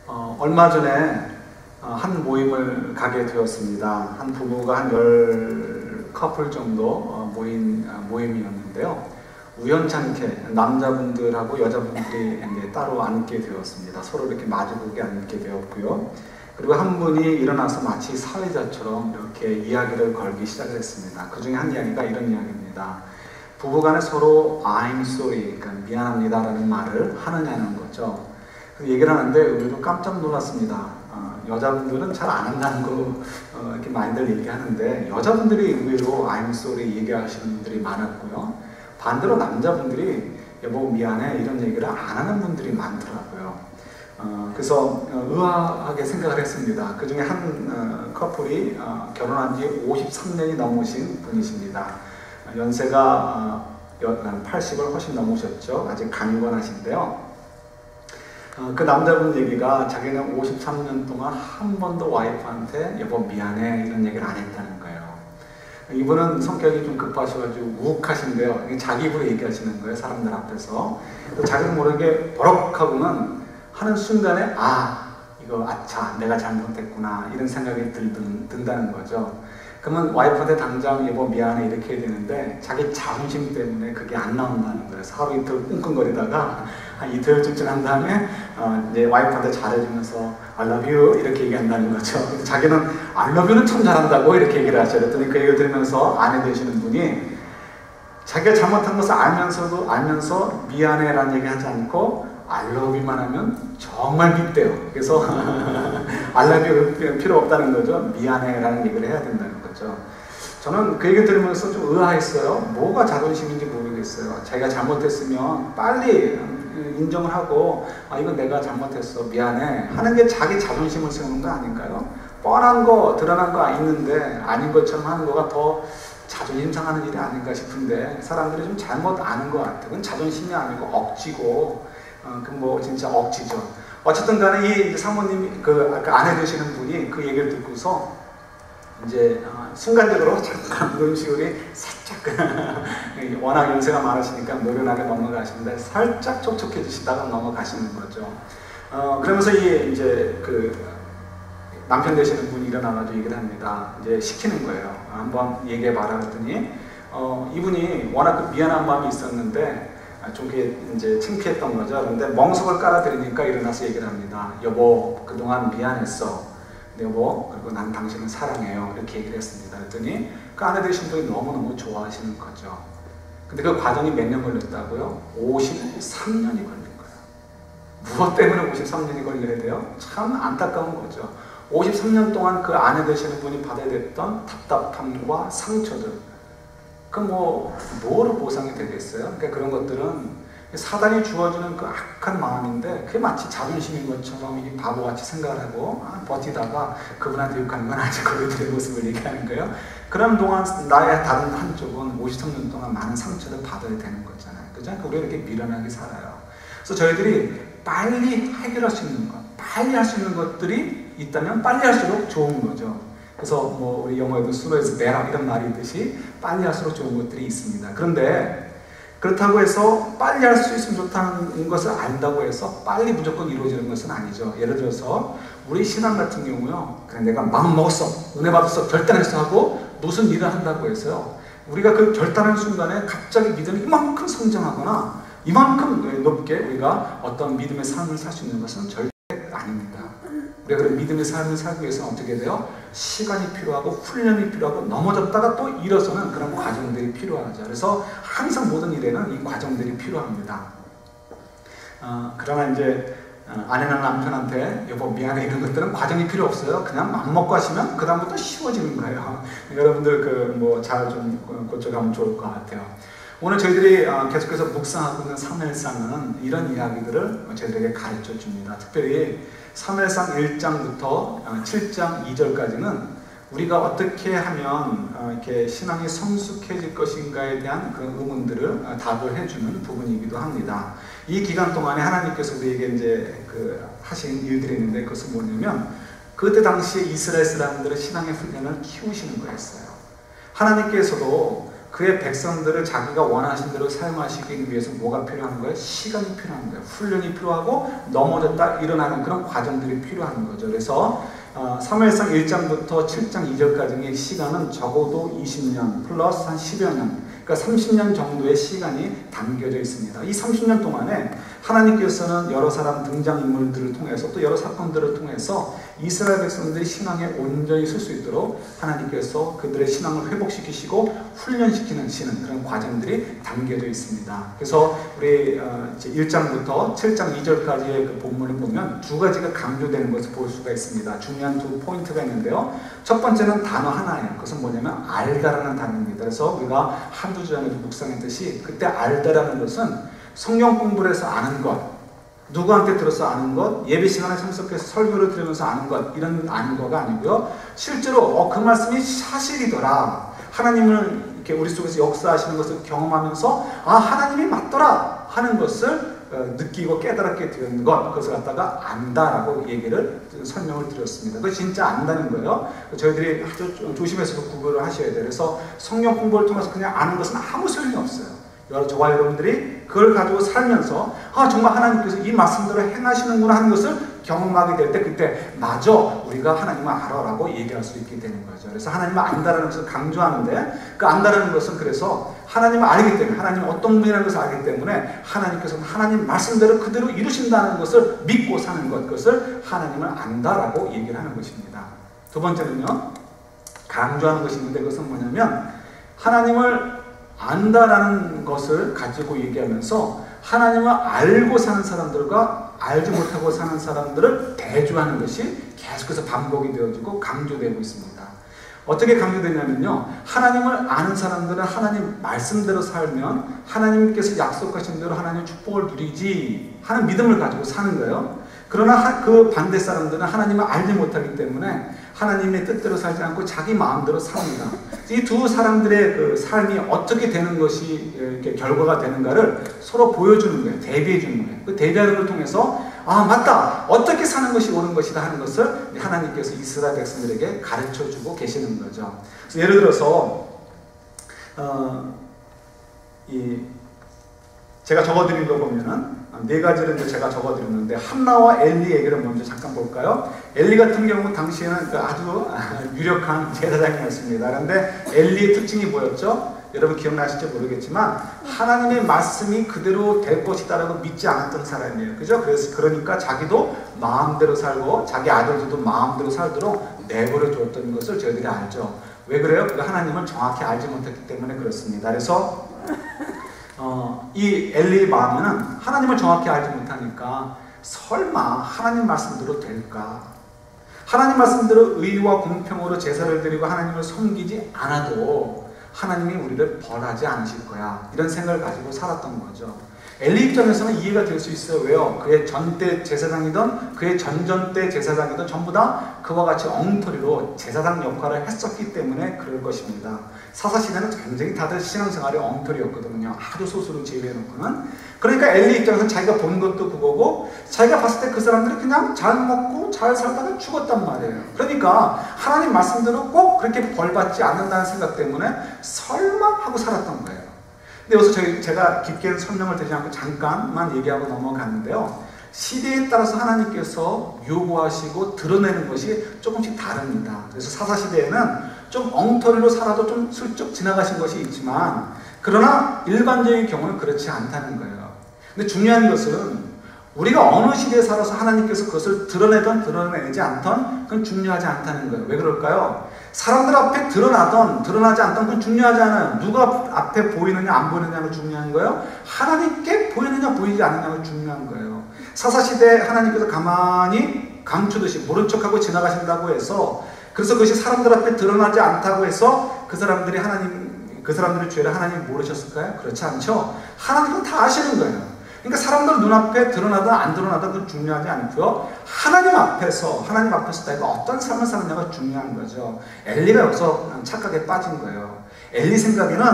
얼마 전에 한 모임을 가게 되었습니다. 한 부부가 한 10커플 정도 모인 모임이었는데요. 우연찮게 남자분들하고 여자분들이 이제 따로 앉게 되었습니다. 서로 이렇게 마주보게 앉게 되었고요. 그리고 한 분이 일어나서 마치 사회자처럼 이렇게 이야기를 걸기 시작을 했습니다. 그 중에 한 이야기가 이런 이야기입니다. 부부간에 서로 I'm sorry, 그러니까 미안합니다 라는 말을 하느냐는 거죠. 얘기를 하는데 우리도 깜짝 놀랐습니다. 여자분들은 잘 안 한다는 거 이렇게 많이들 얘기하는데 여자분들이 의외로 I'm sorry 얘기하시는 분들이 많았고요. 반대로 남자분들이 여보 미안해 이런 얘기를 안 하는 분들이 많더라고요. 그래서 의아하게 생각을 했습니다. 그 중에 한 커플이 결혼한 지 53년이 넘으신 분이십니다. 연세가 80을 훨씬 넘으셨죠. 아직 강건하신데요. 그 남자분 얘기가 자기는 53년 동안 한 번도 와이프한테 여보 미안해 이런 얘기를 안 했다는 거예요. 이분은 성격이 좀 급하셔가지고 우욱하신데요. 자기 입으로 얘기하시는 거예요. 사람들 앞에서. 자기는 모르게 버럭하고는 하는 순간에 이거 아차 내가 잘못했구나 이런 생각이 든다는 거죠. 그러면 와이프한테 당장 여보 미안해 이렇게 해야 되는데 자기 자존심 때문에 그게 안 나온다는 거예요. 하루 이틀 끙끙거리다가 한 이틀쯤 지난 다음에 이제 와이프한테 잘해주면서 I love you 이렇게 얘기한다는 거죠. 자기는 I love you는 참 잘한다고 이렇게 얘기를 하죠. 그랬더니 그 얘기를 들으면서 아내 되시는 분이 자기가 잘못한 것을 알면서 미안해라는 얘기 하지 않고 I love you만 하면 정말 밉대요. 그래서 I love you 필요 없다는 거죠. 미안해라는 얘기를 해야 된다는 거죠. 저는 그 얘기 들으면서 좀 의아했어요. 뭐가 자존심인지 모르겠어요. 자기가 잘못했으면 빨리 인정을 하고 이건 내가 잘못했어 미안해 하는 게 자기 자존심을 세우는 거 아닌가요? 뻔한 거 드러난 거 있는데 아닌 것처럼 하는 거가 더 자존심 상하는 일이 아닌가 싶은데 사람들이 좀 잘못 아는 것 같아요. 그건 자존심이 아니고 억지고 뭐 진짜 억지죠. 어쨌든 간에 이 사모님이 그 아내 되시는 분이 그 얘기를 듣고서 이제 순간적으로 잠깐 눈시울이 살짝 워낙 연세가 많으시니까 노련하게 넘어가시는데 살짝 촉촉해지시다가 넘어가시는 거죠. 그러면서 이제 그 남편 되시는 분이 일어나가지고 얘기를 합니다. 이제 시키는 거예요. 한번 얘기해봐라 했더니 이분이 워낙 미안한 마음이 있었는데 좀 이제 창피했던 거죠. 그런데 멍석을 깔아드리니까 일어나서 얘기를 합니다. 여보 그동안 미안했어. 여보 그리고 난 당신을 사랑해요. 이렇게 얘기를 했습니다. 그랬더니 그 아내 되신 분이 너무너무 좋아하시는 거죠. 근데 그 과정이 몇 년 걸렸다고요? 53년이 걸린 거예요. 무엇 때문에 53년이 걸려야 돼요? 참 안타까운 거죠. 53년 동안 그 아내 되시는 분이 받아야 됐던 답답함과 상처들 뭐로 보상이 되겠어요? 그러니까 그런 것들은 사단이 주어주는 그 악한 마음인데 그게 마치 자존심인 것처럼 이 바보같이 생각을 하고 버티다가 그분한테 욕하는 건 아직 그들의 모습을 얘기하는 거예요. 그런 동안 나의 다른 한쪽은 53년 동안 많은 상처를 받아야 되는 거잖아요. 그죠? 우리가 이렇게 미련하게 살아요. 그래서 저희들이 빨리 해결할 수 있는 것, 빨리 할 수 있는 것들이 있다면 빨리 할수록 좋은 거죠. 그래서 우리 영어에도 sooner is better 이런 말이 있듯이 빨리 할수록 좋은 것들이 있습니다. 그런데 그렇다고 해서 빨리 할 수 있으면 좋다는 것을 안다고 해서 빨리 무조건 이루어지는 것은 아니죠. 예를 들어서 우리 신앙 같은 경우요. 그냥 내가 마음 먹었어, 은혜 받았어, 결단했어 하고 무슨 일을 한다고 해서요. 우리가 그 결단하는 순간에 갑자기 믿음이 이만큼 성장하거나 이만큼 높게 우리가 어떤 믿음의 삶을 살 수 있는 것은 절대 아닙니다. 우리가 그런 믿음의 삶을 살기 위해서는 어떻게 돼요? 시간이 필요하고 훈련이 필요하고 넘어졌다가 또 일어서는 그런 과정들이 필요하죠. 그래서 항상 모든 일에는 이 과정들이 필요합니다. 그러나 이제 아내나 남편한테 여보 미안해 이런 것들은 과정이 필요 없어요. 그냥 맘 먹고 하시면 그 다음부터 쉬워지는 거예요. 여러분들 잘 좀 고쳐가면 좋을 것 같아요. 오늘 저희들이 계속해서 묵상하고 있는 사무엘상은 이런 이야기들을 저희들에게 가르쳐 줍니다. 특별히 사무엘상 1장부터 7장 2절까지는 우리가 어떻게 하면 이렇게 신앙이 성숙해질 것인가에 대한 그런 의문들을 답을 해주는 부분이기도 합니다. 이 기간 동안에 하나님께서 우리에게 이제 하신 일들이 있는데 그것은 뭐냐면 그때 당시에 이스라엘 사람들의 신앙의 훈련을 키우시는 거였어요. 하나님께서도 그의 백성들을 자기가 원하신 대로 사용하시기 위해서 뭐가 필요한 거예요? 시간이 필요한 거예요. 훈련이 필요하고 넘어졌다 일어나는 그런 과정들이 필요한 거죠. 그래서 사무엘상 1장부터 7장 2절까지의 시간은 적어도 20년 플러스 한 10여 년, 그러니까 30년 정도의 시간이 담겨져 있습니다. 이 30년 동안에 하나님께서는 여러 사람 등장인물들을 통해서 또 여러 사건들을 통해서 이스라엘 백성들이 신앙에 온전히 설 수 있도록 하나님께서 그들의 신앙을 회복시키시고 훈련시키는 그런 과정들이 담겨져 있습니다. 그래서 우리 1장부터 7장 2절까지의 그 본문을 보면 두 가지가 강조되는 것을 볼 수가 있습니다. 중요한 두 포인트가 있는데요. 첫 번째는 단어 하나예요. 그것은 뭐냐면 알다라는 단어입니다. 그래서 우리가 한두 주 전에도 묵상했듯이 그때 알다라는 것은 성경 공부를 해서 아는 것, 누구한테 들어서 아는 것, 예배 시간에 참석해서 설교를 들으면서 아는 것, 이런 아는 거가 아니고요. 실제로 그 말씀이 사실이더라. 하나님을 이렇게 우리 속에서 역사하시는 것을 경험하면서 하나님이 맞더라 하는 것을 느끼고 깨달았게 되는 것, 그것을 갖다가 안다라고 설명을 드렸습니다. 그거 진짜 안다는 거예요. 저희들이 아주 조심해서 구별을 하셔야 돼요. 그래서 성경 공부를 통해서 그냥 아는 것은 아무 소용이 없어요. 저와 여러분들이 그걸 가지고 살면서 정말 하나님께서 이 말씀대로 행하시는구나 하는 것을 경험하게 될 때 그때 맞아 우리가 하나님을 알아라고 얘기할 수 있게 되는 거죠. 그래서 하나님을 안다라는 것을 강조하는데 그 안다라는 것은 그래서 하나님을 알기 때문에 하나님 어떤 분이라는 것을 알기 때문에 하나님께서는 하나님 말씀대로 그대로 이루신다는 것을 믿고 사는 것, 그것을 하나님을 안다라고 얘기를 하는 것입니다. 두 번째는요, 강조하는 것이 있는데 그것은 뭐냐면 하나님을 안다라는 것을 가지고 얘기하면서 하나님을 알고 사는 사람들과 알지 못하고 사는 사람들을 대조하는 것이 계속해서 반복이 되어지고 강조되고 있습니다. 어떻게 강조되냐면요, 하나님을 아는 사람들은 하나님 말씀대로 살면 하나님께서 약속하신 대로 하나님의 축복을 누리지 하는 믿음을 가지고 사는 거예요. 그러나 그 반대 사람들은 하나님을 알지 못하기 때문에 하나님의 뜻대로 살지 않고 자기 마음대로 삽니다. 이 두 사람들의 그 삶이 어떻게 되는 것이 이렇게 결과가 되는가를 서로 보여주는 거예요. 대비해 주는 거예요. 그 대비하는 걸 통해서 맞다! 어떻게 사는 것이 옳은 것이다 하는 것을 하나님께서 이스라엘 백성들에게 가르쳐주고 계시는 거죠. 그래서 예를 들어서 제가 적어드린 거 보면은 네 가지를 이제 제가 적어드렸는데 한나와 엘리 얘기를 먼저 잠깐 볼까요? 엘리 같은 경우 당시에는 아주 유력한 제사장이었습니다. 그런데 엘리의 특징이 뭐였죠? 여러분 기억나실지 모르겠지만 하나님의 말씀이 그대로 될 것이다라고 믿지 않았던 사람이에요. 그죠? 그러니까 자기도 마음대로 살고 자기 아들들도 마음대로 살도록 내버려 두었던 것을 저희들이 알죠. 왜 그래요? 하나님을 정확히 알지 못했기 때문에 그렇습니다. 그래서 이 엘리의 마음에는 하나님을 정확히 알지 못하니까 설마 하나님 말씀대로 될까? 하나님 말씀대로 의와 공평으로 제사를 드리고 하나님을 섬기지 않아도 하나님이 우리를 벌하지 않으실 거야. 이런 생각을 가지고 살았던 거죠. 엘리 입장에서는 이해가 될 수 있어요. 왜요? 그의 전때 제사장이든 그의 전전때 제사장이든 전부 다 그와 같이 엉터리로 제사장 역할을 했었기 때문에 그럴 것입니다. 사사시대는 굉장히 다들 신앙생활이 엉터리였거든요. 아주 소수를 제외해놓고는. 그러니까 엘리 입장에서는 자기가 본 것도 그거고 자기가 봤을 때 그 사람들이 그냥 잘 먹고 잘 살다가 죽었단 말이에요. 그러니까 하나님 말씀대로 꼭 그렇게 벌받지 않는다는 생각 때문에 설마 하고 살았던 거예요. 근데 여기서 제가 깊게 설명을 드리지 않고 잠깐만 얘기하고 넘어갔는데요. 시대에 따라서 하나님께서 요구하시고 드러내는 것이 조금씩 다릅니다. 그래서 사사시대에는 좀 엉터리로 살아도 좀 슬쩍 지나가신 것이 있지만 그러나 일반적인 경우는 그렇지 않다는 거예요. 근데 중요한 것은 우리가 어느 시대에 살아서 하나님께서 그것을 드러내든 드러내지 않던 그건 중요하지 않다는 거예요. 왜 그럴까요? 사람들 앞에 드러나던 드러나지 않던 건 중요하지 않아요. 누가 앞에 보이느냐 안 보이느냐가 중요한 거예요. 하나님께 보이느냐 보이지 않느냐가 중요한 거예요. 사사시대에 하나님께서 가만히 감추듯이 모른 척하고 지나가신다고 해서 그래서 그것이 사람들 앞에 드러나지 않다고 해서 그 사람들의 죄를 하나님이 모르셨을까요? 그렇지 않죠. 하나님은 다 아시는 거예요. 그러니까 사람들 눈앞에 드러나든 안 드러나든 그건 중요하지 않고요. 하나님 앞에서 내가 어떤 삶을 사느냐가 중요한 거죠. 엘리가 여기서 착각에 빠진 거예요. 엘리 생각에는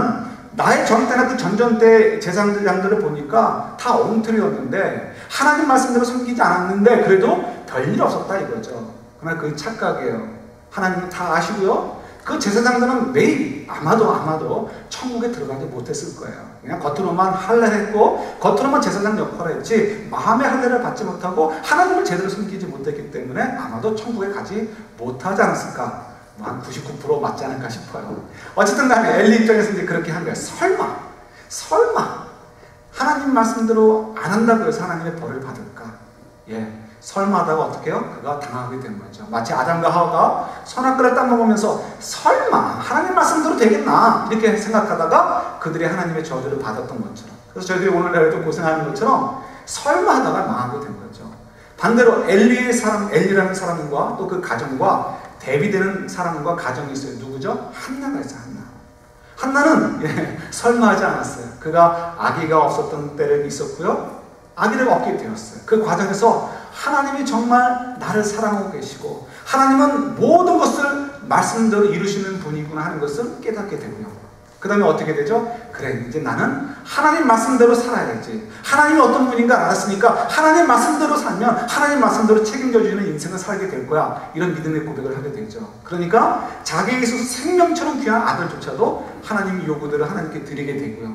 나의 전때나 그 전전때 제사장들을 보니까 다 엉터리였는데 하나님 말씀대로 섬기지 않았는데 그래도 별일 없었다 이거죠. 그러나 그게 착각이에요. 하나님은 다 아시고요. 그 제사장들은 매일 아마도 천국에 들어가지 못했을 거예요. 그냥 겉으로만 할례했고 겉으로만 제사장 역할을 했지 마음의 할례를 받지 못하고 하나님을 제대로 섬기지 못했기 때문에 아마도 천국에 가지 못하지 않았을까. 한 99% 맞지 않을까 싶어요. 어쨌든 간에 엘리 입장에서 이제 그렇게 한 거예요. 설마 하나님 말씀대로 안 한다고 해서 하나님의 벌을 받을까? 예. 설마 하다가 어떻게 해요? 그가 당하게 된 거죠. 마치 아담과 하와가 선악과를 따먹으면서 설마 하나님 말씀대로 되겠나? 이렇게 생각하다가 그들이 하나님의 저주를 받았던 것처럼. 그래서 저희들이 오늘날에도 고생하는 것처럼 설마 하다가 망하게 된 거죠. 반대로 엘리라는 사람과 또 그 가정과 대비되는 사람과 가정이 있어요. 누구죠? 한나가 있어요. 한나는 설마하지 않았어요. 그가 아기가 없었던 때를 있었고요. 아기를 얻게 되었어요. 그 과정에서 하나님이 정말 나를 사랑하고 계시고 하나님은 모든 것을 말씀대로 이루시는 분이구나 하는 것을 깨닫게 되고요. 그 다음에 어떻게 되죠? 그래, 이제 나는 하나님 말씀대로 살아야지. 하나님이 어떤 분인가 알았으니까 하나님 말씀대로 살면 하나님 말씀대로 책임져 주는 인생을 살게 될 거야. 이런 믿음의 고백을 하게 되죠. 그러니까 자기에게 있어서 생명처럼 귀한 아들조차도 하나님의 요구들을 하나님께 드리게 되고요.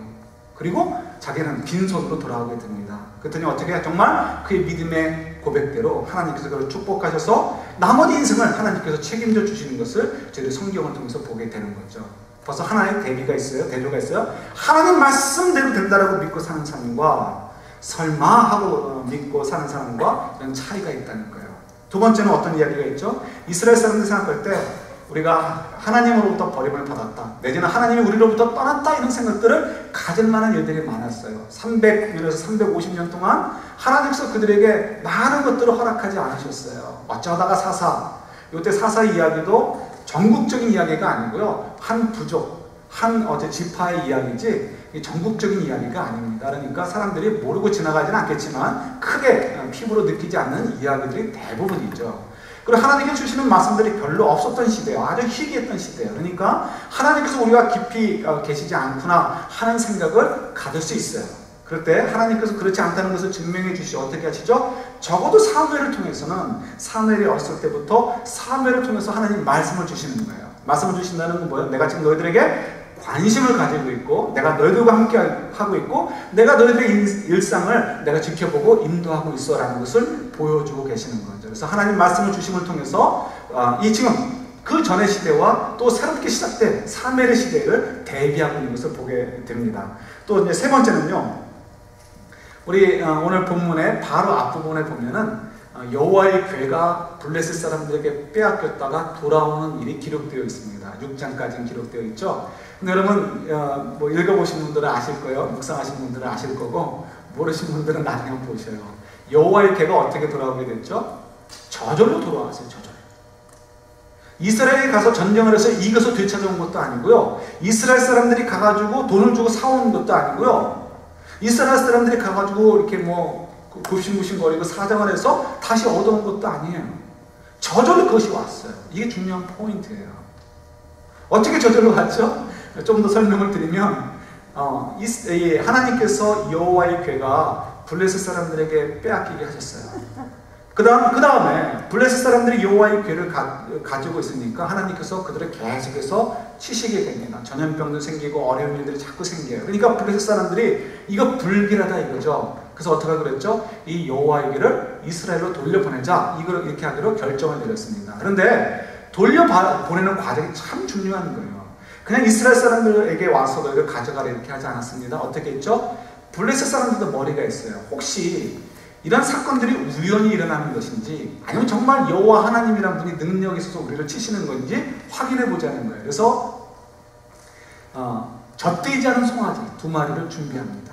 그리고 자기는 빈손으로 돌아오게 됩니다. 그랬더니 어떻게 정말 그의 믿음의 고백대로 하나님께서 그를 축복하셔서 나머지 인생을 하나님께서 책임져 주시는 것을 저희들 성경을 통해서 보게 되는 거죠. 벌써 하나의 대조가 있어요. 하나님 말씀대로 된다라고 믿고 사는 사람과 설마 하고 믿고 사는 사람과 이런 차이가 있다는 거예요. 두 번째는 어떤 이야기가 있죠? 이스라엘 사람들 생각할 때 우리가 하나님으로부터 버림을 받았다, 내지는 하나님이 우리로부터 떠났다, 이런 생각들을 가질 만한 일들이 많았어요. 300년에서 350년 동안 하나님께서 그들에게 많은 것들을 허락하지 않으셨어요. 어쩌다가 사사, 이때 사사 이야기도 전국적인 이야기가 아니고요, 한 부족, 한 지파의 이야기지 전국적인 이야기가 아닙니다. 그러니까 사람들이 모르고 지나가지는 않겠지만 크게 피부로 느끼지 않는 이야기들이 대부분이죠. 그리고 하나님께 주시는 말씀들이 별로 없었던 시대예요. 아주 희귀했던 시대예요. 그러니까 하나님께서 우리가 깊이 계시지 않구나 하는 생각을 가질 수 있어요. 그럴 때 하나님께서 그렇지 않다는 것을 증명해 주시죠. 어떻게 하시죠? 적어도 사무엘을 통해서는, 사무엘이 어렸을 때부터 사무엘을 통해서 하나님 말씀을 주시는 거예요. 말씀을 주신다는 건 뭐예요? 내가 지금 너희들에게 관심을 가지고 있고, 내가 너희들과 함께 하고 있고, 내가 너희들의 일상을 내가 지켜보고 인도하고 있어 라는 것을 보여주고 계시는 거죠. 그래서 하나님 말씀을 주심을 통해서 이 지금 그 전의 시대와 또 새롭게 시작된 사무엘의 시대를 대비하고 있는 것을 보게 됩니다. 또 이제 세 번째는요, 우리 오늘 본문의 바로 앞부분에 보면은 여호와의 궤가 블레셋 사람들에게 빼앗겼다가 돌아오는 일이 기록되어 있습니다. 6장까지는 기록되어 있죠. 근데 여러분 뭐 읽어보신 분들은 아실 거예요. 묵상하신 분들은 아실 거고, 모르신 분들은 나중에 한번 보셔요. 여호와의 궤가 어떻게 돌아오게 됐죠? 저절로 돌아왔어요. 저절로. 이스라엘에 가서 전쟁을 해서 이겨서 되찾아온 것도 아니고요, 이스라엘 사람들이 가가지고 돈을 주고 사온 것도 아니고요, 이스라엘 사람들이 가가지고 이렇게 뭐 굽신굽신거리고 사정을 해서 다시 얻어온 것도 아니에요. 저절로 그것이 왔어요. 이게 중요한 포인트예요. 어떻게 저절로 왔죠? 좀 더 설명을 드리면 하나님께서 여호와의 궤가 블레셋 사람들에게 빼앗기게 하셨어요. 그 다음에 블레셋 사람들이 여호와의 궤를 가지고 있으니까 하나님께서 그들을 계속해서 치시게 됩니다. 전염병도 생기고 어려운 일들이 자꾸 생겨요. 그러니까 블레셋 사람들이 이거 불길하다 이거죠. 그래서 어떻게 그랬죠? 이 여호와의 궤를 이스라엘로 돌려보내자, 이걸 이렇게 하기로 결정을 내렸습니다. 그런데 돌려보내는 과정이 참 중요한 거예요. 그냥 이스라엘 사람들에게 와서 너희를 가져가라 이렇게 하지 않았습니다. 어떻게 했죠? 블레셋 사람들도 머리가 있어요. 혹시 이런 사건들이 우연히 일어나는 것인지, 아니면 정말 여호와 하나님이란 분이 능력이 있어서 우리를 치시는 건지 확인해 보자는 거예요. 그래서 젖되지 않은 송아지 2마리를 준비합니다.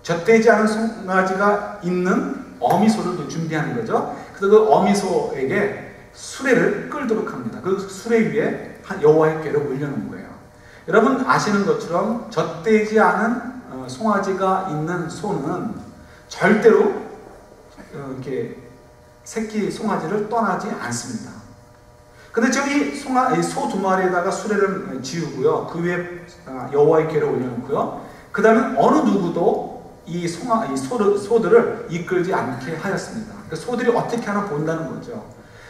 젖되지 않은 송아지가 있는 어미소를 준비하는 거죠. 그래서 그 어미소에게 수레를 끌도록 합니다. 그 수레 위에 여호와의 궤를 올려놓은 거예요. 여러분 아시는 것처럼 젖되지 않은 송아지가 있는 소는 절대로 이렇게 새끼 송아지를 떠나지 않습니다. 근데 지금 이 소 2마리에다가 수레를 지우고요, 그 위에 여호와의 궤를 올려놓고요, 그 다음에 어느 누구도 이 소들을 이끌지 않게 하였습니다. 그러니까 소들이 어떻게 하나 본다는 거죠.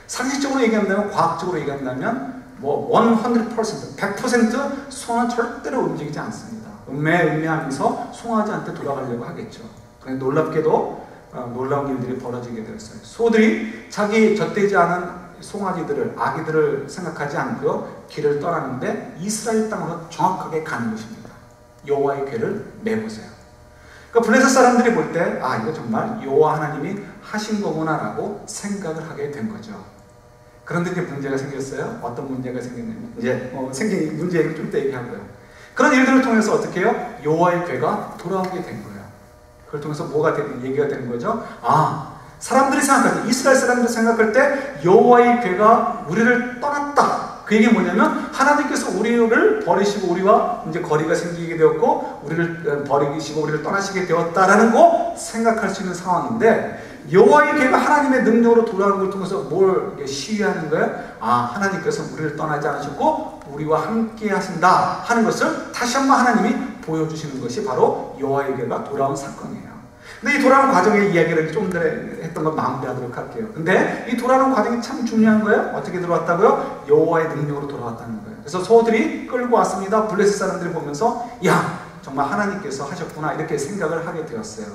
상식적으로 얘기한다면, 과학적으로 얘기한다면 뭐 100% 송아 절대로 움직이지 않습니다. 음매하면서 송아지한테 돌아가려고 하겠죠. 그런데 놀랍게도 놀라운 일들이 벌어지게 되었어요. 소들이 자기 젖되지 않은 송아지들을, 아기들을 생각하지 않고요, 길을 떠나는데 이스라엘 땅으로 정확하게 가는 것입니다. 여호와의 궤를 메보세요. 그러니까 블레셋 사람들이 볼 때, 아, 이거 정말 여호와 하나님이 하신 거구나라고 생각을 하게 된 거죠. 그런데 이제 문제가 생겼어요. 어떤 문제가 생겼냐면, 이제 생긴 문제 얘기를 좀 더 얘기하고요. 그런 일들을 통해서 어떻게 해요? 여호와의 궤가 돌아오게 된 거예요. 그걸 통해서 뭐가 얘기가 되는 거죠? 아, 사람들이 생각할 때, 이스라엘 사람들이 생각할 때 여호와의 궤가 우리를 떠났다. 그 얘기는 뭐냐면 하나님께서 우리를 버리시고 우리와 이제 거리가 생기게 되었고 우리를 버리시고 우리를 떠나시게 되었다라는 거 생각할 수 있는 상황인데, 여호와의 궤가 하나님의 능력으로 돌아오는 걸 통해서 뭘 시위하는 거예요? 아, 하나님께서 우리를 떠나지 않으셨고 우리와 함께 하신다 하는 것을 다시 한번 하나님이 보여주시는 것이 바로 여호와의 궤가 돌아온 사건이에요. 근데 이 돌아오는 과정의 이야기를 좀 전에 했던 걸 마무리하도록 할게요. 근데 이 돌아오는 과정이 참 중요한 거예요. 어떻게 들어왔다고요? 여호와의 능력으로 돌아왔다는 거예요. 그래서 소들이 끌고 왔습니다. 블레셋 사람들이 보면서, 야, 정말 하나님께서 하셨구나, 이렇게 생각을 하게 되었어요.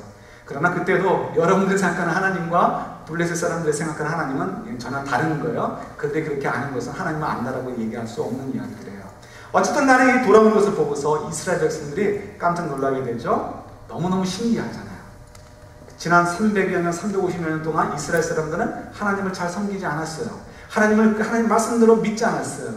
그러나 그때도 여러분들이 생각하는 하나님과 블레셋 사람들이 생각하는 하나님은 전혀 다른 거예요. 그들이 그렇게 아는 것은 하나님은 안다라고 얘기할 수 없는 이야기들이에요. 어쨌든 간에 이 돌아오는 것을 보고서 이스라엘 백성들이 깜짝 놀라게 되죠. 너무너무 신기하잖아요. 지난 300여 년, 350여 년 동안 이스라엘 사람들은 하나님을 잘 섬기지 않았어요. 하나님 말씀대로 믿지 않았어요.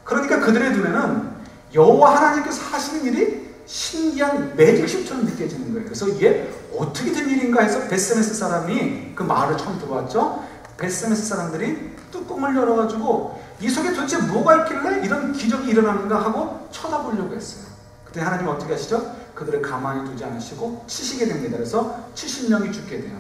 그러니까 그들의 눈에는 여호와 하나님께서 하시는 일이 신기한 매직쇼처럼 느껴지는 거예요. 그래서 이게 어떻게 된 일인가 해서 베스메스 사람이 그 마을을 처음 들어왔죠. 베스메스 사람들이 뚜껑을 열어가지고 이 속에 도대체 뭐가 있길래 이런 기적이 일어나는가 하고 쳐다보려고 했어요. 그때 하나님이 어떻게 하시죠? 그들을 가만히 두지 않으시고 치시게 됩니다. 그래서 70명이 죽게 돼요.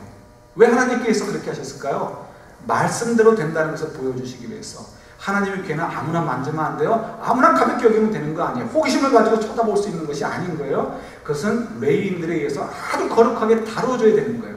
왜 하나님께서 그렇게 하셨을까요? 말씀대로 된다는 것을 보여주시기 위해서. 하나님의 궤는 아무나 만지면 안 돼요. 아무나 가볍게 여기면 되는 거 아니에요. 호기심을 가지고 쳐다볼 수 있는 것이 아닌 거예요. 그것은 레위인들에 의해서 아주 거룩하게 다뤄줘야 되는 거예요.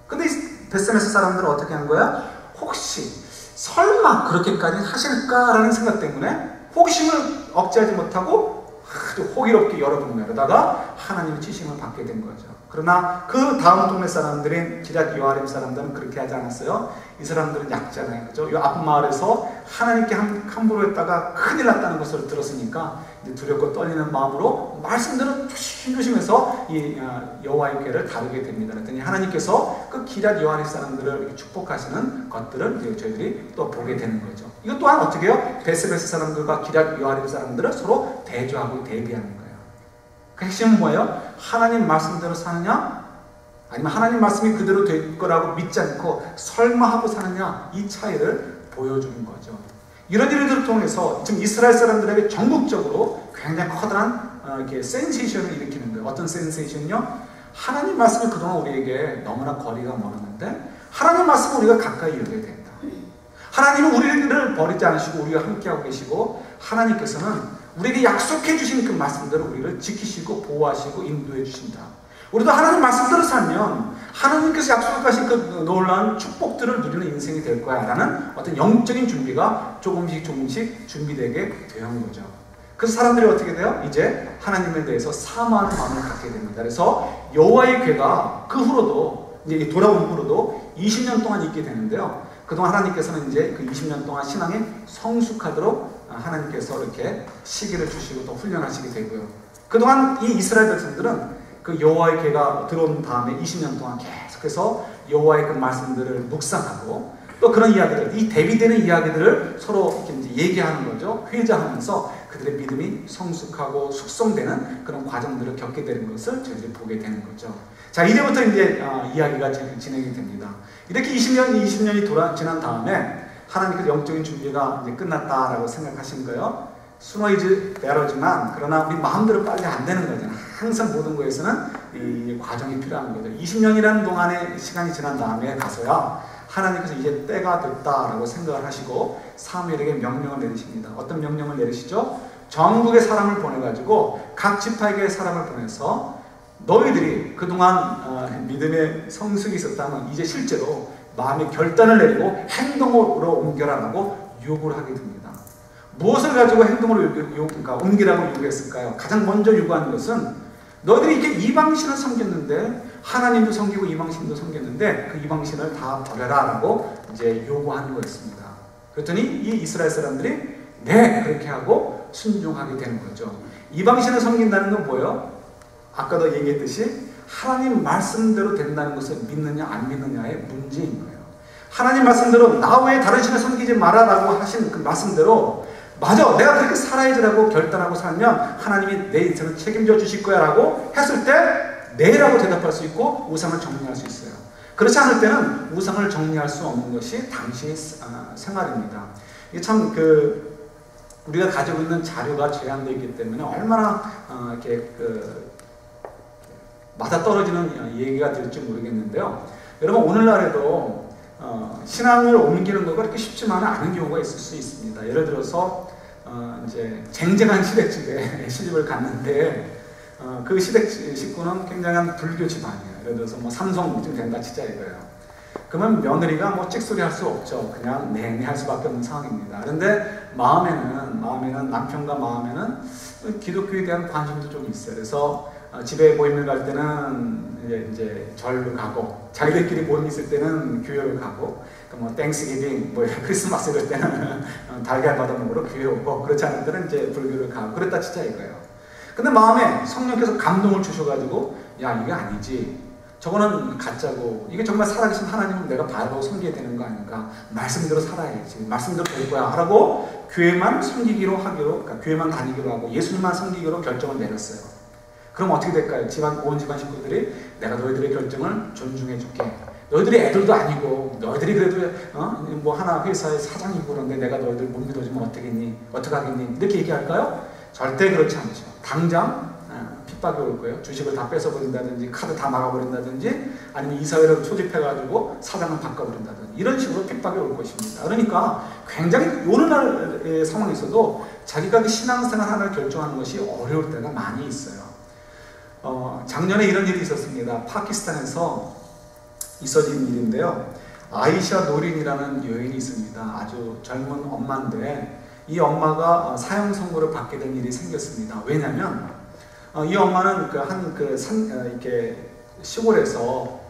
근데 베스메스 사람들은 어떻게 한 거야? 혹시 설마 그렇게까지 하실까라는 생각 때문에 호기심을 억제하지 못하고 아주 호기롭게 열어둔 거다가 하나님의 지심을 받게 된 거죠. 그러나 그 다음 동네 사람들인 기럇 여아림 사람들은 그렇게 하지 않았어요. 이 사람들은 약잖아요. 그죠? 이 앞 마을에서 하나님께 함부로 했다가 큰일 났다는 것을 들었으니까 이제 두렵고 떨리는 마음으로 말씀대로 조심조심해서 이 여호와의 궤를 다루게 됩니다. 그랬더니 하나님께서 그 기럇 여아림 사람들을 축복하시는 것들을 이제 저희들이 또 보게 되는 거죠. 이것 또한 어떻게 해요? 베스베스 사람들과 기럇 여아림 사람들은 서로 대조하고 대비하는 거예요. 그 핵심은 뭐예요? 하나님 말씀대로 사느냐? 아니면 하나님 말씀이 그대로 될 거라고 믿지 않고 설마 하고 사느냐? 이 차이를 보여주는 거죠. 이런 일들을 통해서 지금 이스라엘 사람들에게 전국적으로 굉장히 커다란 이렇게 센세이션을 일으키는 거예요. 어떤 센세이션이요? 하나님 말씀이 그동안 우리에게 너무나 거리가 멀었는데 하나님 말씀을 우리가 가까이 여겨야 된다. 하나님은 우리를 버리지 않으시고 우리가 함께하고 계시고 하나님께서는 우리에게 약속해 주신 그 말씀대로 우리를 지키시고 보호하시고 인도해 주신다. 우리도 하나님 말씀대로 살면 하나님께서 약속하신 그 놀라운 축복들을 누리는 인생이 될 거야 라는 어떤 영적인 준비가 조금씩 준비되게 되는 거죠. 그래서 사람들이 어떻게 돼요? 이제 하나님에 대해서 사모하는 마음을 갖게 됩니다. 그래서 여호와의 궤가 그 후로도 이제 돌아온 후로도 20년 동안 있게 되는데요. 그동안 하나님께서는 이제 그 20년 동안 신앙에 성숙하도록 하나님께서 이렇게 시기를 주시고 또 훈련하시게 되고요. 그동안 이 이스라엘 백성들은 그 여호와의 궤가 들어온 다음에 20년 동안 계속해서 여호와의 그 말씀들을 묵상하고 또 그런 이야기들, 이 대비되는 이야기들을 서로 이렇게 이제 얘기하는 거죠. 회자하면서 그들의 믿음이 성숙하고 숙성되는 그런 과정들을 겪게 되는 것을 저희들이 보게 되는 거죠. 자, 이제부터 이제 이야기가 진행이 됩니다. 이렇게 20년이 지난 다음에 하나님께서 영적인 준비가 이제 끝났다라고 생각하신 거예요. 순호이즈 배러지만 그러나 우리 마음대로 빨리 안 되는 거잖아요. 항상 모든 거에서는 이 과정이 필요한 거죠. 20년이라는 동안의 시간이 지난 다음에 가서야 하나님께서 이제 때가 됐다라고 생각을 하시고 사무엘에게 명령을 내리십니다. 어떤 명령을 내리시죠? 전국의 사람을 보내가지고 각 지파에게 사람을 보내서 너희들이 그동안 믿음의 성숙이 있었다면 이제 실제로 마음의 결단을 내리고 행동으로 옮겨라라고 요구를 하게 됩니다. 무엇을 가지고 행동을 그러니까 옮기라고 요구했을까요? 가장 먼저 요구하는 것은 너희들이 이렇게 이방신을 섬겼는데, 하나님도 섬기고 이방신도 섬겼는데 그 이방신을 다 버려라 라고 이제 요구하는 거였습니다. 그랬더니 이 이스라엘 사람들이 네, 그렇게 하고 순종하게 되는 거죠. 이방신을 섬긴다는 건 뭐예요? 아까도 얘기했듯이 하나님 말씀대로 된다는 것을 믿느냐 안 믿느냐의 문제인 거예요. 하나님 말씀대로 나 외에 다른 신을 섬기지 마라라고 하신 그 말씀대로 맞아, 내가 그렇게 살아야지라고 결단하고 살면 하나님이 내 인생을 책임져 주실 거야 라고 했을 때 네 라고 대답할 수 있고 우상을 정리할 수 있어요. 그렇지 않을 때는 우상을 정리할 수 없는 것이 당시의 생활입니다. 이게 참 우리가 가지고 있는 자료가 제한되어 있기 때문에 얼마나 이렇게 맞아떨어지는 얘기가 될지 모르겠는데요. 여러분, 오늘날에도 신앙을 옮기는 거가 그렇게 쉽지만은 않은 경우가 있을 수 있습니다. 예를 들어서 이제 쟁쟁한 시댁집에 시집을 갔는데 그 시댁 식구는 굉장한 불교 집안이에요. 예를 들어서 뭐 삼성쯤 된다 치자 이거예요. 그러면 며느리가 뭐 찍소리 할 수 없죠. 그냥 네네 할 수밖에 없는 상황입니다. 그런데 마음에는 남편과 마음에는 기독교에 대한 관심도 좀 있어요. 그래서 집에 모임을 갈 때는 이제 절로 가고, 자기들끼리 모임 있을 때는 교회를 가고, 뭐 땡스기빙, 뭐 크리스마스 이럴 때는 달걀 받아 먹으러 교회 오고, 그렇지 않을 때는 이제 불교를 가고, 그랬다 진짜 이거예요. 근데 마음에 성령께서 감동을 주셔가지고, 야, 이게 아니지, 저거는 가짜고, 이게 정말 살아계신 하나님은 내가 바로 섬겨야 되는 거 아닌가, 말씀대로 살아야지, 말씀대로 될 거야 하라고 교회만 섬기기로 하기로, 그러니까 교회만 다니기로 하고 예수님만 섬기기로 결정을 내렸어요. 그럼 어떻게 될까요? 온 집안 식구들이 내가 너희들의 결정을 존중해 줄게. 너희들이 애들도 아니고, 너희들이 그래도 뭐 하나 회사의 사장이고 그런데 내가 너희들 못 믿어주면 어떻겠니? 어떡하겠니? 이렇게 얘기할까요? 절대 그렇지 않죠. 당장 핍박이 올 거예요. 주식을 다 뺏어버린다든지, 카드 다 막아버린다든지, 아니면 이사회를 소집해가지고 사장을 바꿔버린다든지, 이런 식으로 핍박이 올 것입니다. 그러니까 굉장히 오늘날의 상황에서도 자기가 그 신앙생활 하나를 결정하는 것이 어려울 때가 많이 있어요. 작년에 이런 일이 있었습니다. 파키스탄에서 있어진 일인데요. 아이샤 노린이라는 여인이 있습니다. 아주 젊은 엄마인데 이 엄마가 사형 선고를 받게 된 일이 생겼습니다. 왜냐하면 이 엄마는 이렇게 시골에서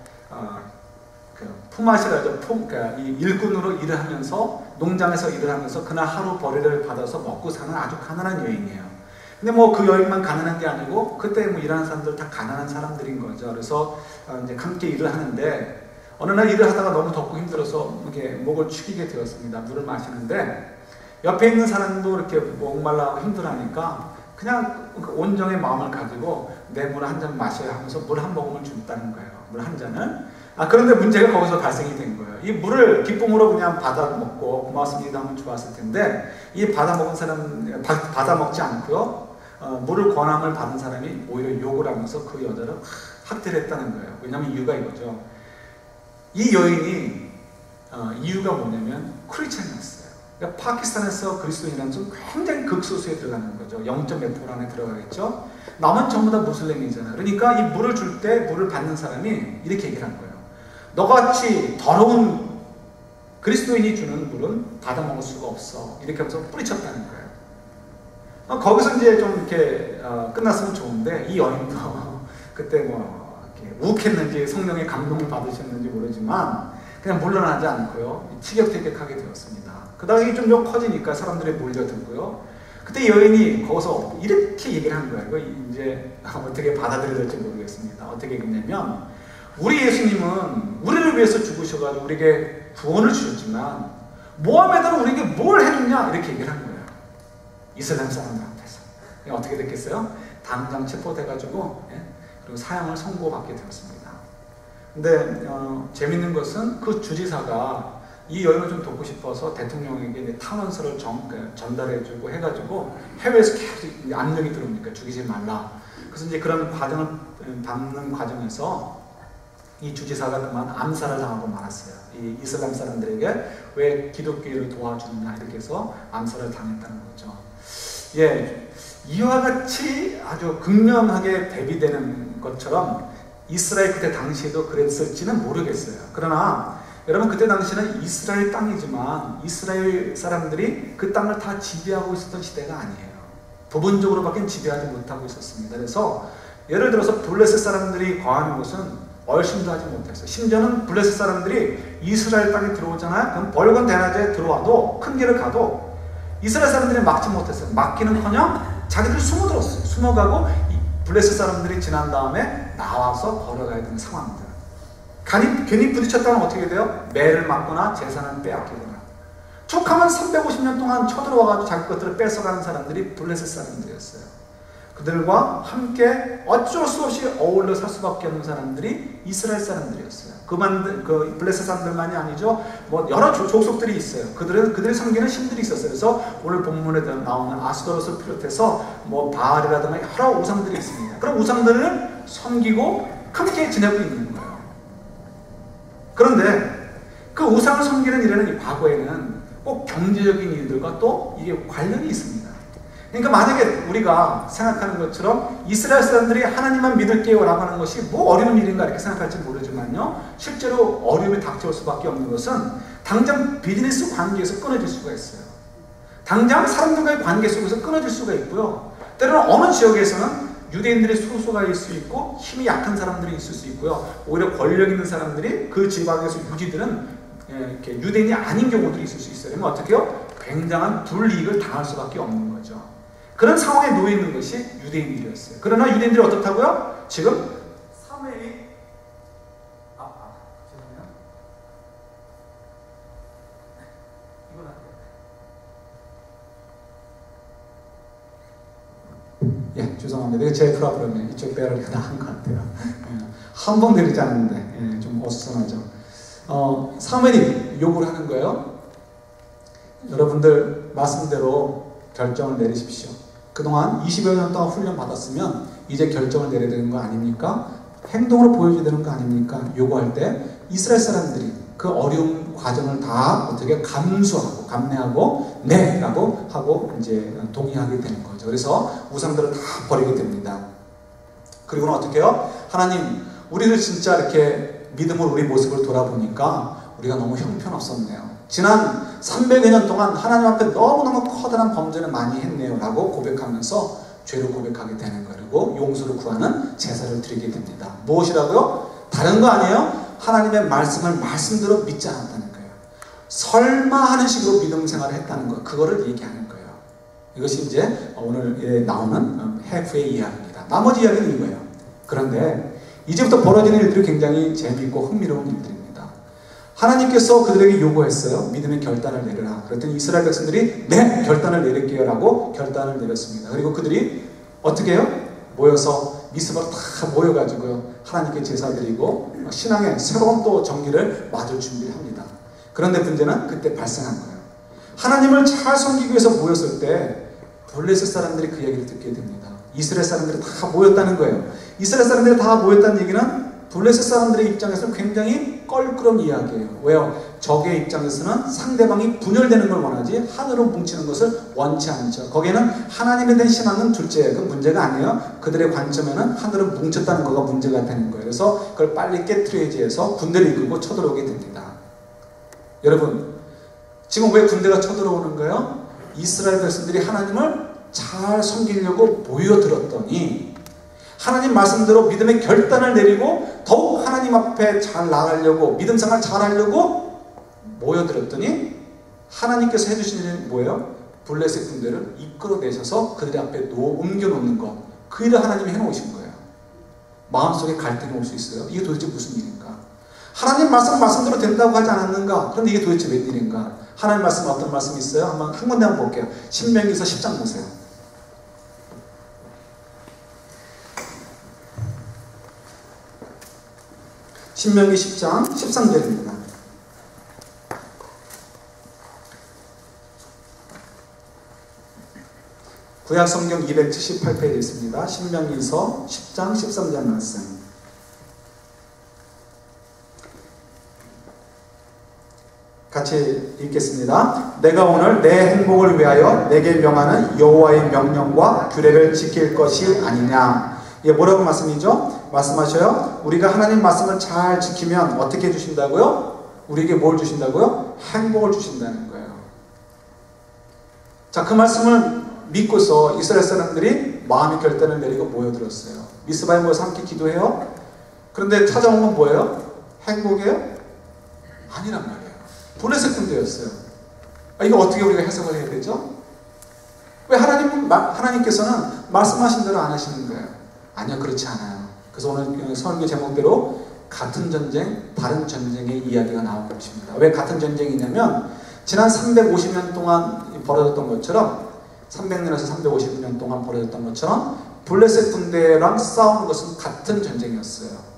품앗이라죠. 그러니까 이 일꾼으로 일을 하면서, 농장에서 일을 하면서 그날 하루 벌이를 받아서 먹고 사는 아주 가난한 여인이에요. 근데 뭐 그 여인만 가난한 게 아니고 그때 뭐 일하는 사람들 다 가난한 사람들인 거죠. 그래서 이제 함께 일을 하는데 어느 날 일을 하다가 너무 덥고 힘들어서 이렇게 목을 축이게 되었습니다. 물을 마시는데 옆에 있는 사람도 이렇게 목말라 힘들어하니까 그냥 온정의 마음을 가지고 내 물 한 잔 마셔야 하면서 물 한 모금을 줬다는 거예요. 물 한 잔을. 그런데 문제가 거기서 발생이 된 거예요. 이 물을 기쁨으로 그냥 받아 먹고 고맙습니다 하면 좋았을 텐데, 이 받아 먹은 사람, 받아 먹지 않고요, 물을 권함을 받은 사람이 오히려 욕을 하면서 그 여자를 학대를 했다는 거예요. 왜냐하면 이유가 이거죠. 이 여인이 이유가 뭐냐면 크리스찬이었어요. 그러니까 파키스탄에서 그리스도인이라는 좀 굉장히 극소수에 들어가는 거죠. 0.몇% 안에 들어가겠죠. 남은 전부 다 무슬림이잖아요. 그러니까 이 물을 줄 때 물을 받는 사람이 이렇게 얘기를 한 거예요. 너같이 더러운 그리스도인이 주는 물은 받아 먹을 수가 없어. 이렇게 하면서 뿌리쳤다는 거예요. 거기서 이제 좀 이렇게 끝났으면 좋은데, 이 여인도 그때 뭐 이렇게 욱했는지 성령의 감동을 받으셨는지 모르지만 그냥 물러나지 않고요, 티격태격하게 되었습니다. 그다음에 이게 좀 커지니까 사람들이 몰려들고요. 그때 여인이 거기서 이렇게 얘기를 한 거예요. 이거 이제 어떻게 받아들여야 될지 모르겠습니다. 어떻게 했냐면, 우리 예수님은 우리를 위해서 죽으셔가지고 우리에게 구원을 주셨지만 모하메드는 우리에게 뭘 해줬냐? 이렇게 얘기를 한 거예요. 이슬람 사람들한테서. 어떻게 됐겠어요? 당장 체포돼가지고 그리고 사형을 선고받게 되었습니다. 근데 재밌는 것은 그 주지사가 이 여인을 좀 돕고 싶어서 대통령에게 탄원서를 전달해주고 해가지고 해외에서 계속 압력이 들어오니까 죽이지 말라. 그래서 이제 그런 과정을 밟는 과정에서 이 주지사가 그만 암살을 당하고 말았어요. 이 이슬람 사람들에게 왜 기독교를 도와주느냐 이렇게 해서 암살을 당했다는 거죠. 예, 이와 같이 아주 극명하게 대비되는 것처럼 이스라엘 그때 당시에도 그랬을지는 모르겠어요. 그러나 여러분 그때 당시는 이스라엘 땅이지만 이스라엘 사람들이 그 땅을 다 지배하고 있었던 시대가 아니에요. 부분적으로밖에 지배하지 못하고 있었습니다. 그래서 예를 들어서 블레셋 사람들이 거하는 곳은 얼씬도 하지 못했어요. 심지어는 블레셋 사람들이 이스라엘 땅에 들어오잖아요. 그럼 벌건 대낮에 들어와도 큰 길을 가도 이스라엘 사람들이 막지 못했어요. 막기는커녕 자기들이 숨어들었어요. 숨어가고 블레셋 사람들이 지난 다음에 나와서 걸어가야 되는 상황들. 괜히 부딪혔다면 어떻게 돼요? 매를 맞거나 재산을 빼앗기거나. 툭하면 350년 동안 쳐들어와가지고 자기 것들을 뺏어가는 사람들이 블레셋 사람들이었어요. 그들과 함께 어쩔 수 없이 어울려 살 수밖에 없는 사람들이 이스라엘 사람들이었어요. 그 블레셋 사람들만이 아니죠. 뭐 여러 족속들이 있어요. 그들의 섬기는 신들이 있었어요. 그래서 오늘 본문에 나오는 아스도롯을 비롯해서 뭐 바알이라든가 여러 우상들이 있습니다. 그런 우상들을 섬기고 함께 지내고 있는 거예요. 그런데 그 우상을 섬기는 일에는 이 과거에는 꼭 경제적인 일들과 또 이게 관련이 있습니다. 그러니까 만약에 우리가 생각하는 것처럼 이스라엘 사람들이 하나님만 믿을게요 라고 하는 것이 뭐 어려운 일인가 이렇게 생각할지 모르지만요, 실제로 어려움이 닥쳐올 수밖에 없는 것은 당장 비즈니스 관계에서 끊어질 수가 있어요. 당장 사람들과의 관계 속에서 끊어질 수가 있고요. 때로는 어느 지역에서는 유대인들의 소수가 있을 수 있고 힘이 약한 사람들이 있을 수 있고요. 오히려 권력 있는 사람들이 그 지방에서 유지들은 이렇게 유대인이 아닌 경우들이 있을 수 있어요. 그러면 어떻게 해요? 굉장한 불이익을 당할 수밖에 없는 거죠. 그런 상황에 놓여 있는 것이 유대인들이었어요. 그러나 유대인들이 어떻다고요? 지금 사무엘이 죄송해요. 이건 안 돼요. 예, 죄송합니다. 이거 제 프로그램에 이쪽 배를 나한 것 같아요. 한 번 내리지 않는데 좀 어수선하죠. 사무엘이 요구를 하는 거예요. 여러분들 말씀대로 결정을 내리십시오. 그동안 20여 년 동안 훈련 받았으면 이제 결정을 내려야 되는 거 아닙니까? 행동으로 보여줘야 되는 거 아닙니까? 요구할 때 이스라엘 사람들이 그 어려운 과정을 다 어떻게 감수하고 감내하고 네! 라고 하고 이제 동의하게 되는 거죠. 그래서 우상들을 다 버리게 됩니다. 그리고는 어떻게 해요? 하나님, 우리를 진짜 이렇게 믿음으로 우리 모습을 돌아보니까 우리가 너무 형편없었네요. 지난 300여 년 동안 하나님 앞에 너무너무 커다란 범죄를 많이 했네요 라고 고백하면서 죄를 고백하게 되는 거예요. 그리고 용서를 구하는 제사를 드리게 됩니다. 무엇이라고요? 다른 거 아니에요? 하나님의 말씀을 말씀대로 믿지 않았다는 거예요. 설마 하는 식으로 믿음 생활을 했다는 거, 그거를 얘기하는 거예요. 이것이 이제 오늘 나오는 해프의 이야기입니다. 나머지 이야기는 이거예요. 그런데 이제부터 벌어지는 일들이 굉장히 재미있고 흥미로운 일들입니다. 하나님께서 그들에게 요구했어요. 믿음의 결단을 내려라. 그랬더니 이스라엘 백성들이 네! 결단을 내릴게요 라고 결단을 내렸습니다. 그리고 그들이 어떻게 해요? 모여서 미스바로 다 모여가지고요, 하나님께 제사드리고 신앙의 새로운 또 정기를 맞을 준비를 합니다. 그런데 문제는 그때 발생한 거예요. 하나님을 잘 섬기기 위해서 모였을 때 블레셋 사람들이 그 얘기를 듣게 됩니다. 이스라엘 사람들이 다 모였다는 거예요. 이스라엘 사람들이 다 모였다는 얘기는 블레셋 사람들의 입장에서는 굉장히 껄끄러운 이야기예요. 왜요? 적의 입장에서는 상대방이 분열되는 걸 원하지 하늘로 뭉치는 것을 원치 않죠. 거기에는 하나님에 대한 신앙은 둘째예요. 그건 문제가 아니에요. 그들의 관점에는 하늘은 뭉쳤다는 거가 문제가 되는 거예요. 그래서 그걸 빨리 깨트려야지 해서 군대를 이끌고 쳐들어오게 됩니다. 여러분, 지금 왜 군대가 쳐들어오는 거예요? 이스라엘 백성들이 하나님을 잘 섬기려고 모여들었더니 하나님 말씀대로 믿음의 결단을 내리고 더욱 하나님 앞에 잘 나가려고 믿음 생활 잘하려고 모여들었더니 하나님께서 해주신 일은 뭐예요? 블레셋 군대를 이끌어내셔서 그들 앞에 옮겨놓는 것, 그 일을 하나님이 해놓으신 거예요. 마음속에 갈등이 올 수 있어요. 이게 도대체 무슨 일인가? 하나님 말씀대로 된다고 하지 않았는가? 그런데 이게 도대체 웬일인가? 하나님 말씀 어떤 말씀이 있어요? 한 군데 한번 볼게요. 신명기서 10장 보세요. 신명기 10장 13절입니다. 구약성경 278페이지에 있습니다. 신명기서 10장 13절 말씀. 같이 읽겠습니다. 내가 오늘 내 행복을 위하여 내게 명하는 여호와의 명령과 규례를 지킬 것이 아니냐. 이게 뭐라고 말씀이죠? 말씀하셔요. 우리가 하나님 말씀을 잘 지키면 어떻게 해주신다고요? 우리에게 뭘 주신다고요? 행복을 주신다는 거예요. 자, 그 말씀을 믿고서 이스라엘 사람들이 마음의 결단을 내리고 모여들었어요. 미스바에 모여서 함께 기도해요. 그런데 찾아온 건 뭐예요? 행복이에요? 아니란 말이에요. 블레셋 군대였어요. 이거 어떻게 우리가 해석을 해야 되죠? 왜 하나님께서는 말씀하신 대로 안 하시는 거예요? 아니요, 그렇지 않아요. 그래서 오늘 설교 제목대로 같은 전쟁, 다른 전쟁의 이야기가 나온 것입니다. 왜 같은 전쟁이냐면 지난 350년 동안 벌어졌던 것처럼 300년에서 350년 동안 벌어졌던 것처럼 블레셋 군대랑 싸우는 것은 같은 전쟁이었어요.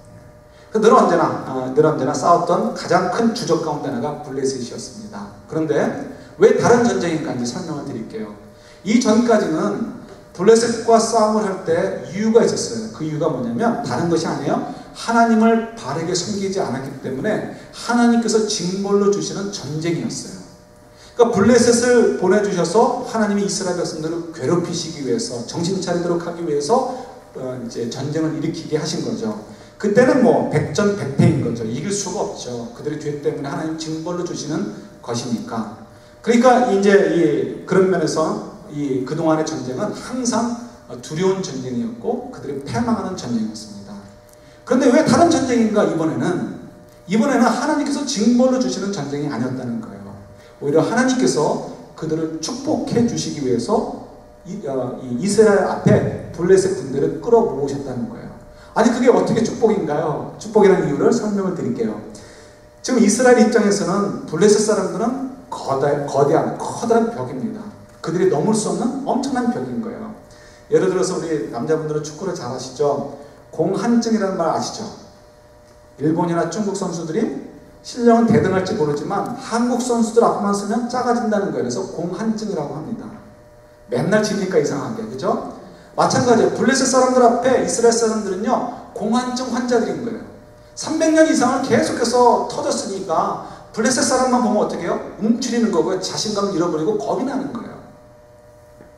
늘 언제나 싸웠던 가장 큰 주적 가운데 하나가 블레셋이었습니다. 그런데 왜 다른 전쟁인가인지 설명을 드릴게요. 이 전까지는 블레셋과 싸움을 할 때 이유가 있었어요. 그 이유가 뭐냐면 다른 것이 아니에요. 하나님을 바르게 섬기지 않았기 때문에 하나님께서 징벌로 주시는 전쟁이었어요. 그러니까 블레셋을 보내주셔서 하나님이 이스라엘 백성들을 괴롭히시기 위해서, 정신 차리도록 하기 위해서 이제 전쟁을 일으키게 하신 거죠. 그때는 뭐 백전백패인 거죠. 이길 수가 없죠. 그들의 죄 때문에 하나님 징벌로 주시는 것이니까. 그러니까 이제 그런 면에서 그동안의 전쟁은 항상 두려운 전쟁이었고 그들이 패망하는 전쟁이었습니다. 그런데 왜 다른 전쟁인가? 이번에는 하나님께서 징벌로 주시는 전쟁이 아니었다는 거예요. 오히려 하나님께서 그들을 축복해 주시기 위해서 이스라엘 앞에 블레셋 군대를 끌어모으셨다는 거예요. 아니, 그게 어떻게 축복인가요? 축복이라는 이유를 설명을 드릴게요. 지금 이스라엘 입장에서는 블레셋 사람들은 커다란 벽입니다. 그들이 넘을 수 없는 엄청난 벽인 거예요. 예를 들어서 우리 남자분들은 축구를 잘 아시죠? 공한증이라는 말 아시죠? 일본이나 중국 선수들이 실력은 대등할지 모르지만 한국 선수들 앞만 쓰면 작아진다는 거예요. 그래서 공한증이라고 합니다. 맨날 지니까 이상하게, 그죠? 마찬가지예요. 블레셋 사람들 앞에 이스라엘 사람들은요, 공한증 환자들인 거예요. 300년 이상을 계속해서 터졌으니까 블레셋 사람만 보면 어떻게 해요? 움츠리는 거고요. 자신감을 잃어버리고 겁이 나는 거예요.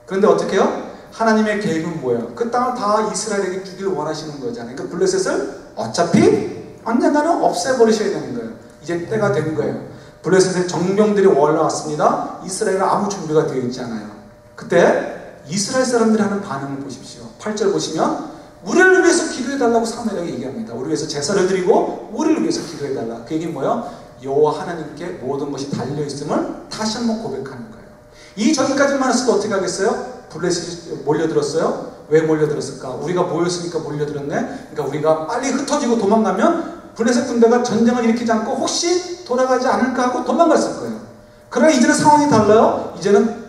그런데 어떻게 해요? 하나님의 계획은 뭐예요? 그 땅을 다 이스라엘에게 주기를 원하시는 거잖아요. 그러니까 블레셋을 어차피 언젠가는 없애버리셔야 되는 거예요. 이제 때가 된 거예요. 블레셋의 정병들이 올라왔습니다. 이스라엘은 아무 준비가 되어 있지 않아요. 그때 이스라엘 사람들이 하는 반응을 보십시오. 8절 보시면 우리를 위해서 기도해달라고 사무엘에게 얘기합니다. 우리 위해서 제사를 드리고 우리를 위해서 기도해달라. 그 얘기는 뭐예요? 여호와 하나님께 모든 것이 달려있음을 다시 한번 고백하는 거예요. 이 전까지만 했어도 어떻게 하겠어요? 블레셋이 몰려들었어요? 왜 몰려들었을까? 우리가 모였으니까 몰려들었네? 그러니까 우리가 빨리 흩어지고 도망가면 블레셋 군대가 전쟁을 일으키지 않고 혹시 돌아가지 않을까 하고 도망갔을 거예요. 그러나 이제는 상황이 달라요. 이제는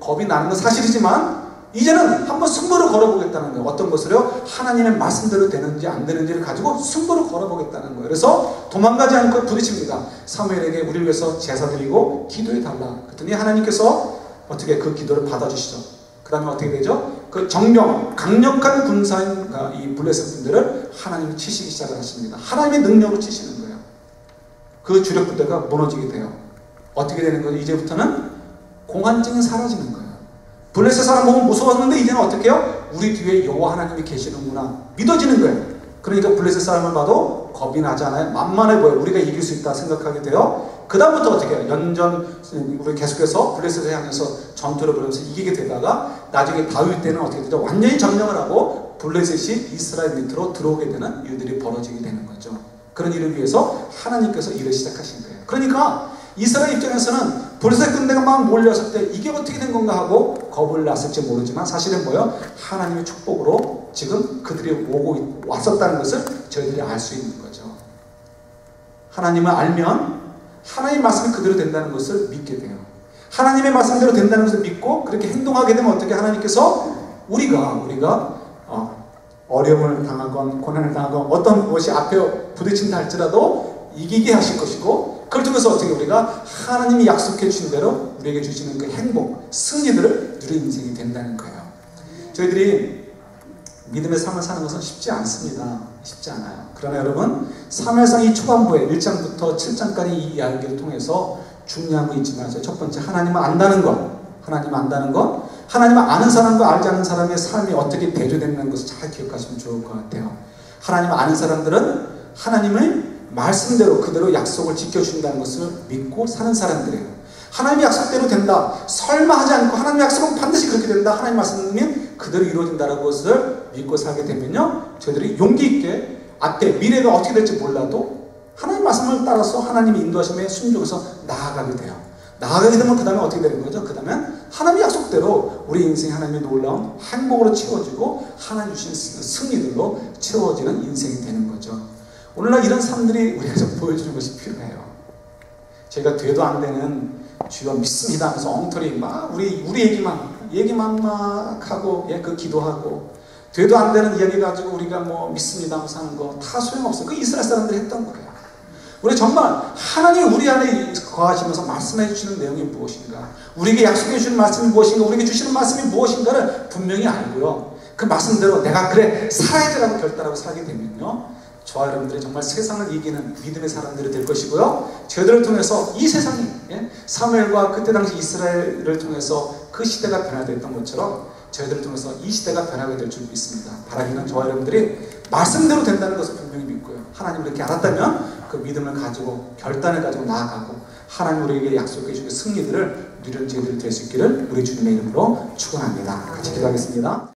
겁이 나는 건 사실이지만 이제는 한번 승부를 걸어보겠다는 거예요. 어떤 것을요? 하나님의 말씀대로 되는지 안 되는지를 가지고 승부를 걸어보겠다는 거예요. 그래서 도망가지 않고 부딪힙니다. 사무엘에게 우리를 위해서 제사 드리고 기도해달라. 그랬더니 하나님께서 어떻게 그 기도를 받아주시죠. 그 다음에 어떻게 되죠? 그 정병, 강력한 군사인 이 블레셋 분들을 하나님이 치시기 시작을 하십니다. 하나님의 능력으로 치시는 거예요. 그 주력 부대가 무너지게 돼요. 어떻게 되는 거죠? 이제부터는 공한증이 사라지는 거예요. 블레셋 사람 보면 무서웠는데 이제는 어떻게 해요? 우리 뒤에 여호와 하나님이 계시는구나 믿어지는 거예요. 그러니까 블레셋 사람을 봐도 겁이 나지 않아요. 만만해 보여요. 우리가 이길 수 있다 생각하게 돼요. 그 다음부터 어떻게 해요? 우리 계속해서 블레셋을 향해서 전투를 벌이면서 이기게 되다가 나중에 다윗 때는 어떻게 되죠? 완전히 점령을 하고 블레셋이 이스라엘 밑으로 들어오게 되는 일들이 벌어지게 되는 거죠. 그런 일을 위해서 하나님께서 일을 시작하신 거예요. 그러니까 이스라엘 입장에서는 블레셋 군대가 막 몰렸을 때 이게 어떻게 된 건가 하고 겁을 났을지 모르지만 사실은 뭐예요? 하나님의 축복으로 지금 그들이 왔었다는 것을 저희들이 알 수 있는 거죠. 하나님을 알면 하나님의 말씀이 그대로 된다는 것을 믿게 돼요. 하나님의 말씀대로 된다는 것을 믿고 그렇게 행동하게 되면 어떻게 하나님께서 우리가 어려움을 당하건 고난을 당하건 어떤 것이 앞에 부딪힌다 할지라도 이기게 하실 것이고 그걸 통해서 어떻게 우리가 하나님이 약속해 주신 대로 우리에게 주시는 그 행복, 승리들을 누리는 인생이 된다는 거예요. 저희들이 믿음의 삶을 사는 것은 쉽지 않습니다. 쉽지 않아요. 그러나 여러분, 사무엘상 이 초반부에 1장부터 7장까지 이 이야기를 통해서 중요한 거 잊지 마세요. 첫 번째, 하나님을 안다는 것. 하나님을 안다는 것. 하나님을 아는 사람과 알지 않는 사람의 삶이 어떻게 대조되는 것을 잘 기억하시면 좋을 것 같아요. 하나님을 아는 사람들은 하나님을 말씀대로 그대로 약속을 지켜준다는 것을 믿고 사는 사람들이에요. 하나님의 약속대로 된다. 설마 하지 않고 하나님의 약속은 반드시 그렇게 된다. 하나님 말씀은 그대로 이루어진다는 것을 믿고 살게 되면요, 저희들이 용기 있게 앞에 미래가 어떻게 될지 몰라도 하나님 말씀을 따라서 하나님의 인도하심에 순종해서 나아가게 돼요. 나아가게 되면 그 다음에 어떻게 되는 거죠? 그 다음에 하나님의 약속대로 우리 인생이 하나님의 놀라운 행복으로 채워지고 하나님 주신 승리들로 채워지는 인생이 되는 거죠. 오늘날 이런 삶들이 우리가 좀 보여주는 것이 필요해요. 저희가 되도 안 되는 주여 믿습니다 하면서 엉터리 막 우리 얘기만 막 하고, 그 기도하고, 되도 안 되는 이야기 가지고 우리가 뭐 믿습니다 하면서 하는 거 다 소용없어요. 그 이스라엘 사람들이 했던 거예요. 우리 정말 하나님이 우리 안에 거하시면서 말씀해 주시는 내용이 무엇인가, 우리에게 약속해 주시는 말씀이 무엇인가, 우리에게 주시는 말씀이 무엇인가를 분명히 알고요, 그 말씀대로 내가 그래 살아야지라고 결단하고 살게 되면요, 저와 여러분들이 정말 세상을 이기는 믿음의 사람들이 될 것이고요, 저희들을 통해서 이 세상이, 사무엘과 그때 당시 이스라엘을 통해서 그 시대가 변화됐던 것처럼 저희들을 통해서 이 시대가 변하게 될 줄 믿습니다. 바라기는 저와 여러분들이 말씀대로 된다는 것을 분명히 믿고요, 하나님을 이렇게 알았다면 그 믿음을 가지고 결단을 가지고 나아가고 하나님 우리에게 약속해 주신 승리들을 누리는 저희들이 될 수 있기를 우리 주님의 이름으로 축원합니다. 같이 기도하겠습니다.